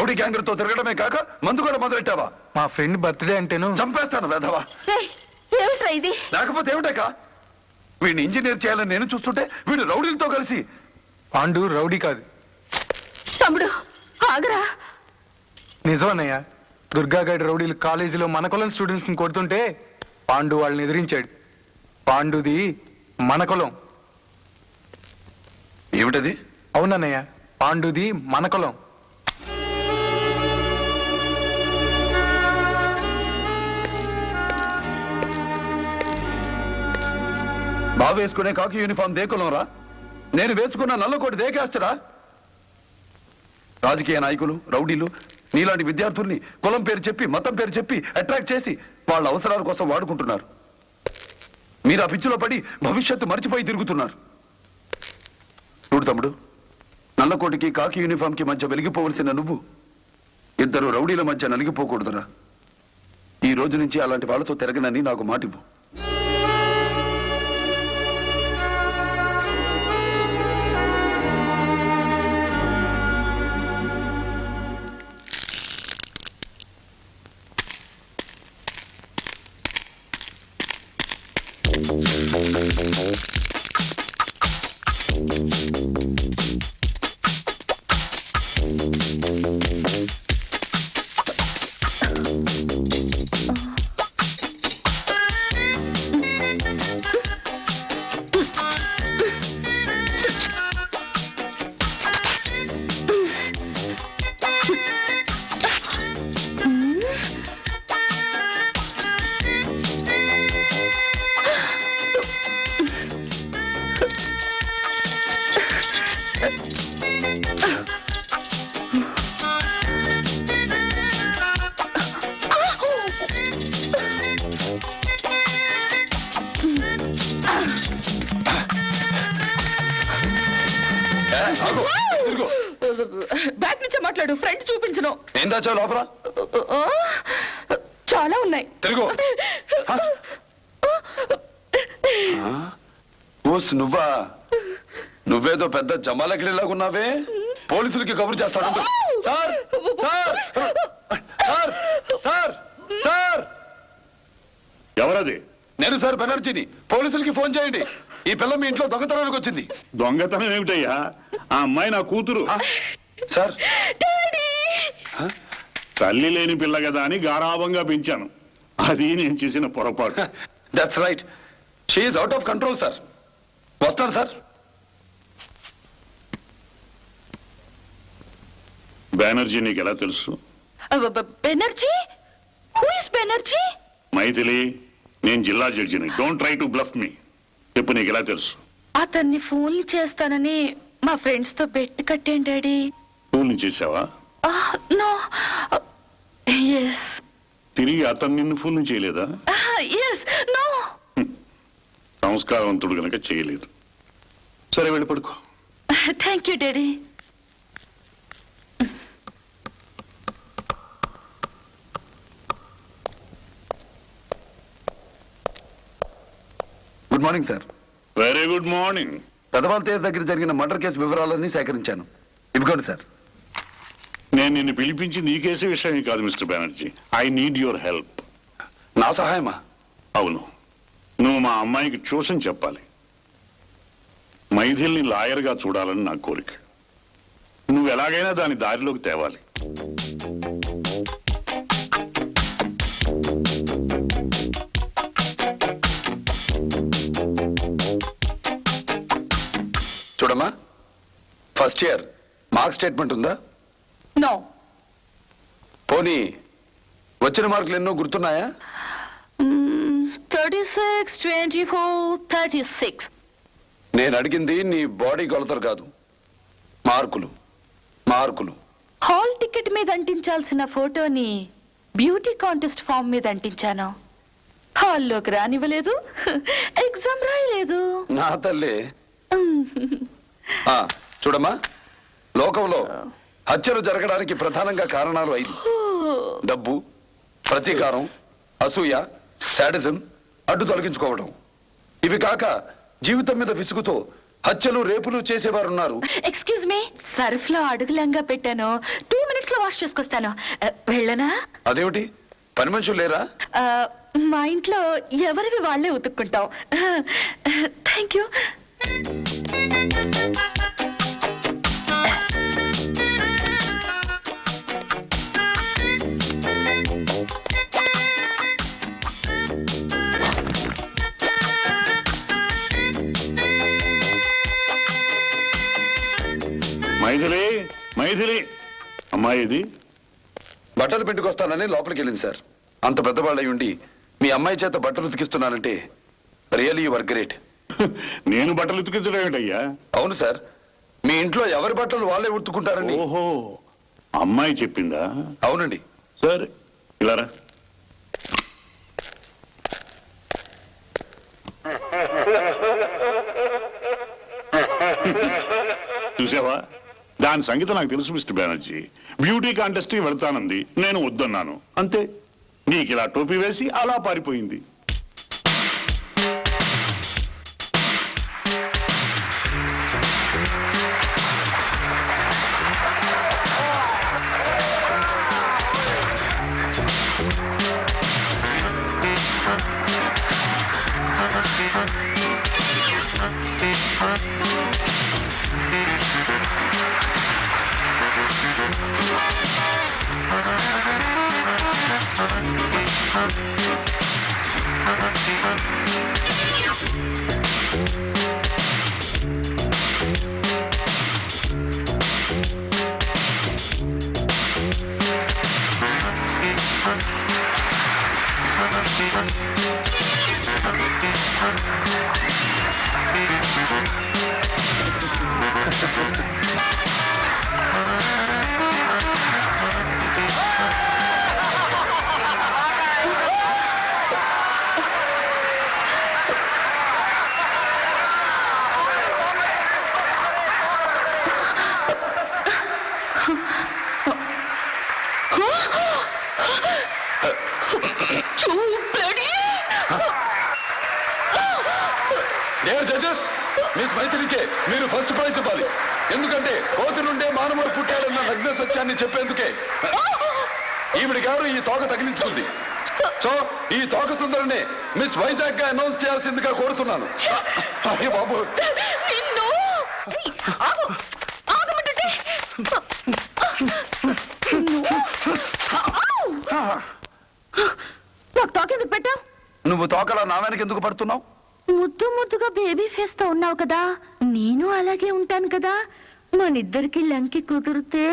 Rowdy గ్యాంగ్తో తిరగడమే కాక మందు కూడా మొదలెట్టావా? మా ఫ్రెండ్ బర్త్డే అంటేను చంపేస్తాను వేధవా. లేకపోతే ఏమిటాక వీడిని ఇంజనీర్ చేయాలని నేను చూస్తుంటే వీడు రౌడీలతో కలిసి. పాండు రౌడీ కాదు తమ్ముడు, ఆగరా. నిజమన్నయ్య, దుర్గాగడ్ రౌడీలు కాలేజీలో మన కులం స్టూడెంట్స్ ని కొడుతుంటే పాండు వాళ్ళని ఎదిరించాడు. పాండుది మన కులం. ఏమిటది? అవునన్నయ్య, పాండుది మన కులం. బాబు వేసుకునే కాకి యూనిఫామ్ దే కులం రా? నేను వేసుకున్న నల్లకోటి దేకేస్తారా? రాజకీయ నాయకులు రౌడీలు నీలాంటి విద్యార్థుల్ని కులం పేరు చెప్పి మతం పేరు చెప్పి అట్రాక్ట్ చేసి వాళ్ళ అవసరాల కోసం వాడుకుంటున్నారు. మీరు ఆ పిచ్చిలో పడి భవిష్యత్తు మర్చిపోయి తిరుగుతున్నారు. చూడు తమ్ముడు, నల్లకోటికి కాకి యూనిఫామ్ కి మధ్య వెలిగిపోవలసిన నువ్వు ఇద్దరు రౌడీల మధ్య నలిగిపోకూడదురా. ఈ రోజు నుంచి అలాంటి వాళ్ళతో తిరగనని నాకు మాటివ్వు. బ్యాక్ నుంచే మాట్లాడు, ఫ్రంట్ చూపించను. ఏం దాచావు లోపల? చాలా ఉన్నాయి. తిరుగు. నువ్వా? నువ్వేదో పెద్ద జమాలగిరిలాగున్నావే. పోలీసులకి కబురు చేస్తాడు. Sir sir sir sir sir ఎవరది? నేను సార్ బెనర్జీని. పోలీసులకి ఫోన్ చేయండి. ఈ పిల్ల మీ ఇంట్లో దొంగతనానికి వచ్చింది. దొంగతనం ఏమిటయ్యా? ఆ అమ్మాయి నా కూతురు. సార్, తల్లి లేని పిల్ల కదా అని గారాభంగా పెంచాను. అది నేను చేసిన పొరపాటు. That's right. She is out of control sir. వస్తాను సార్. బెనర్జీ నీకు ఎలా తెలుసు? బెనర్జీ? Who is Banerjee? మైథిలి, నేను జిల్లా జడ్జిని. Don't try to bluff me. చెప్పు, నీకు ఎలా తెలుసు? అతన్ని ఫోన్లు చేస్తానని మా ఫ్రెండ్స్ తో బెట్ కట్టాను డాడీ. ఫోన్ చేసావా? నో. ఎస్. తిరిగి అతను నిన్ను ఫోన్ చేయలేదా? ఎస్. నో. సంస్కారవంతుడు కనుక చేయలేదు. సరే, వెళ్ళి పడుకో. Thank you daddy. Good morning sir. Very good morning. పెదవాళ్ళ తేరు దగ్గర జరిగిన మర్డర్ కేసు వివరాలన్నీ సేకరించాను. ఇవ్వండి సార్. నేను నిన్ను పిలిపించింది ఈ కేసు విషయమే కాదు mister Banerjee. I need your help. నా సహాయమా? అవును, నువ్వు మా అమ్మాయికి ట్యూషన్ చెప్పాలి. మైథిల్ని లాయర్గా చూడాలని నా కోరిక. నువ్వు ఎలాగైనా దాని దారిలోకి తేవాలి. చూడమ్మా, ఫస్ట్ ఇయర్ మార్క్ స్టేట్మెంట్ ఉందా? నో. పోనీ వచ్చిన మార్కులు ఎన్నో గుర్తున్నాయా? 36, 24, 36. నేను అడిగింది నీ బాడీ కొలతలు కాదు, మార్కులు. మార్కులు. హాల్ టికెట్ మీద అంటించాల్సిన ఫోటోని బ్యూటీ కాంటెస్ట్ ఫామ్ మీద అంటించాను. హాల్లోకి రానివ్వలేదు, ఎగ్జామ్ రాయలేదు. నా తల్లి. చూడమ్మా, లోకంలో హత్యలు జరగడానికి ప్రధానంగా కారణాలు 5: డబ్బు, ప్రతీకారం, అసూయ, శాడిజం, అడ్డు తొలగించుకోవడం. ఇవి కాక జీవితం మీద విసుగుతో హత్యలు రేపులు చేసేవారున్నారు. ఎక్స్క్యూజ్ మీ, సర్ఫ్ లో అడుగులంగా పెట్టాను. 2 minutes మినిట్స్ లో వాష్ చేసుకొస్తాను. వెళ్ళనా? అదేమిటి, పని మనుషులు లేరా? మా ఇంట్లో ఎవరివి వాళ్లే ఉతుక్కుంటాం. Thank you. మైథిలి, మైథిలి, అమ్మాయి ఇది బట్టలు పెట్టుకొస్తానని లోపలికి వెళ్ళింది సార్. అంత పెద్దవాళ్ళై ఉండి మీ అమ్మాయి చేత బట్టలు ఉతికిస్తున్నానంటే రియలీ యువర్ గ్రేట్. నేను బట్టలు ఉతికించడం ఏంటయ్యా? అవును సార్, మీ ఇంట్లో ఎవరి బట్టలు వాళ్ళే ఉతుక్కుంటారండి. ఓహో, అమ్మాయి చెప్పిందా? అవునండి. సరే, ఇలారా. చూసావా, దాని సంగతి నాకు తెలుసు మిస్టర్ బెనర్జీ. బ్యూటీ కాంటెస్ట్ కి వెళ్తానంది, నేను వద్దన్నాను, అంతే. నీకు ఇలా టోపీ వేసి అలా పారిపోయింది. డియర్ జడ్జెస్, మిస్ మైథిలికే మీరు ఫస్ట్ ప్రైజ్ ఇవ్వాలి. ఎందుకంటే కోతి నుండే మానవుడు పుట్టాడన్న నగ్న సత్యాన్ని చెప్పేందుకే ఈవిడ గారు ఈ తోక తగిలించుకుంది. సో ఈ తోక సుందరిని మిస్ వైజాగ్ గా అనౌన్స్ చేయాల్సిందిగా కోరుతున్నాను. అయ్యో బాబు, నాకు తోకెందుకు పెట్టావు? నువ్వు తోకలా నా వెనక ఎందుకు పడుతున్నావు? ముద్దు ముద్దుగా బేబీ ఫేస్ తో ఉన్నావు కదా, నేను అలాగే ఉంటాను కదా. మనిద్దరికి లంకి కుదిరితే